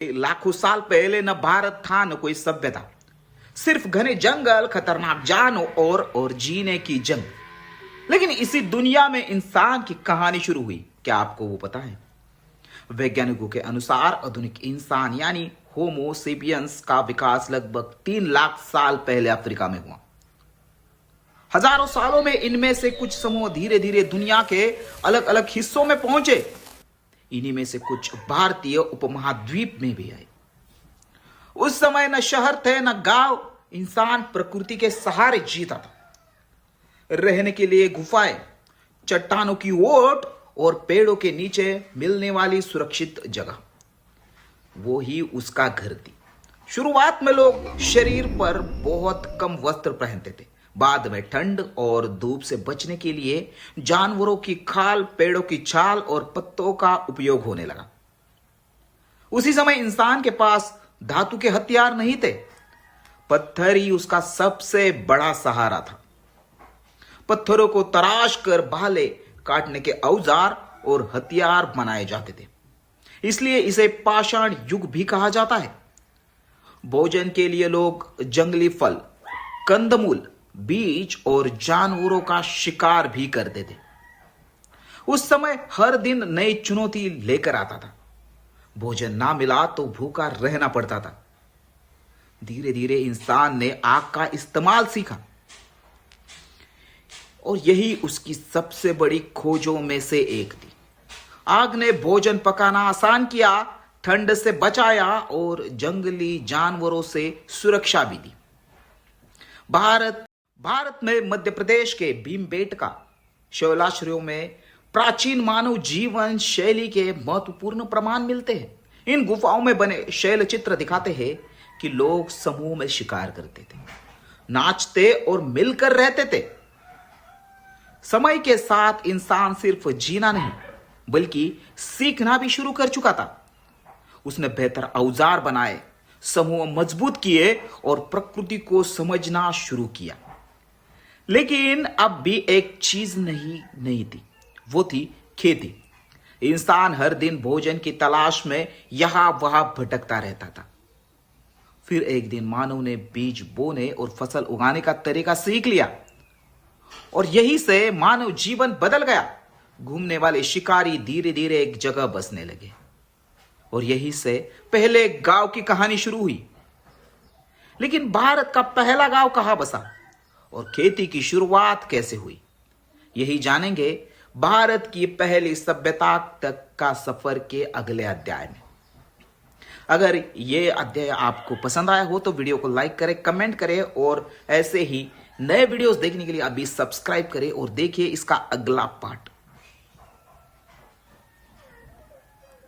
लाखों साल पहले न भारत था न कोई सभ्यता, सिर्फ घने जंगल, खतरनाक जानवर और जीने की जंग। लेकिन इसी दुनिया में इंसान की कहानी शुरू हुई। क्या आपको वो पता है? वैज्ञानिकों के अनुसार आधुनिक इंसान यानी होमो सेपियंस का विकास लगभग 3 लाख साल पहले अफ्रीका में हुआ। हजारों सालों में इनमें से कुछ समूह धीरे धीरे दुनिया के अलग अलग हिस्सों में पहुंचे। इन्हीं में से कुछ भारतीय उपमहाद्वीप में भी आए। उस समय न शहर थे न गांव, इंसान प्रकृति के सहारे जीता था। रहने के लिए गुफाएं, चट्टानों की ओट और पेड़ों के नीचे मिलने वाली सुरक्षित जगह, वो ही उसका घर थी। शुरुआत में लोग शरीर पर बहुत कम वस्त्र पहनते थे। बाद में ठंड और धूप से बचने के लिए जानवरों की खाल, पेड़ों की छाल और पत्तों का उपयोग होने लगा। उसी समय इंसान के पास धातु के हथियार नहीं थे, पत्थर ही उसका सबसे बड़ा सहारा था। पत्थरों को तराश कर भाले, काटने के औजार और हथियार बनाए जाते थे। इसलिए इसे पाषाण युग भी कहा जाता है। भोजन के लिए लोग जंगली फल, कंदमूल, बीज और जानवरों का शिकार भी करते थे। उस समय हर दिन नई चुनौती लेकर आता था। भोजन ना मिला तो भूखा रहना पड़ता था। धीरे धीरे इंसान ने आग का इस्तेमाल सीखा और यही उसकी सबसे बड़ी खोजों में से एक थी। आग ने भोजन पकाना आसान किया, ठंड से बचाया और जंगली जानवरों से सुरक्षा भी दी। भारत में मध्य प्रदेश के भीमबेटका शैलाश्रयों में प्राचीन मानव जीवन शैली के महत्वपूर्ण प्रमाण मिलते हैं। इन गुफाओं में बने शैल चित्र दिखाते हैं कि लोग समूह में शिकार करते थे, नाचते और मिलकर रहते थे। समय के साथ इंसान सिर्फ जीना नहीं बल्कि सीखना भी शुरू कर चुका था। उसने बेहतर औजार बनाए, समूह मजबूत किए और प्रकृति को समझना शुरू किया। लेकिन अब भी एक चीज नहीं थी, वो थी खेती। इंसान हर दिन भोजन की तलाश में यहां वहां भटकता रहता था। फिर एक दिन मानव ने बीज बोने और फसल उगाने का तरीका सीख लिया और यही से मानव जीवन बदल गया। घूमने वाले शिकारी धीरे धीरे एक जगह बसने लगे और यही से पहले गांव की कहानी शुरू हुई। लेकिन भारत का पहला गांव कहां बसा और खेती की शुरुआत कैसे हुई, यही जानेंगे भारत की पहली सभ्यता तक का सफर के अगले अध्याय में। अगर यह अध्याय आपको पसंद आया हो तो वीडियो को लाइक करें, कमेंट करें और ऐसे ही नए वीडियोस देखने के लिए अभी सब्सक्राइब करें और देखिए इसका अगला पार्ट।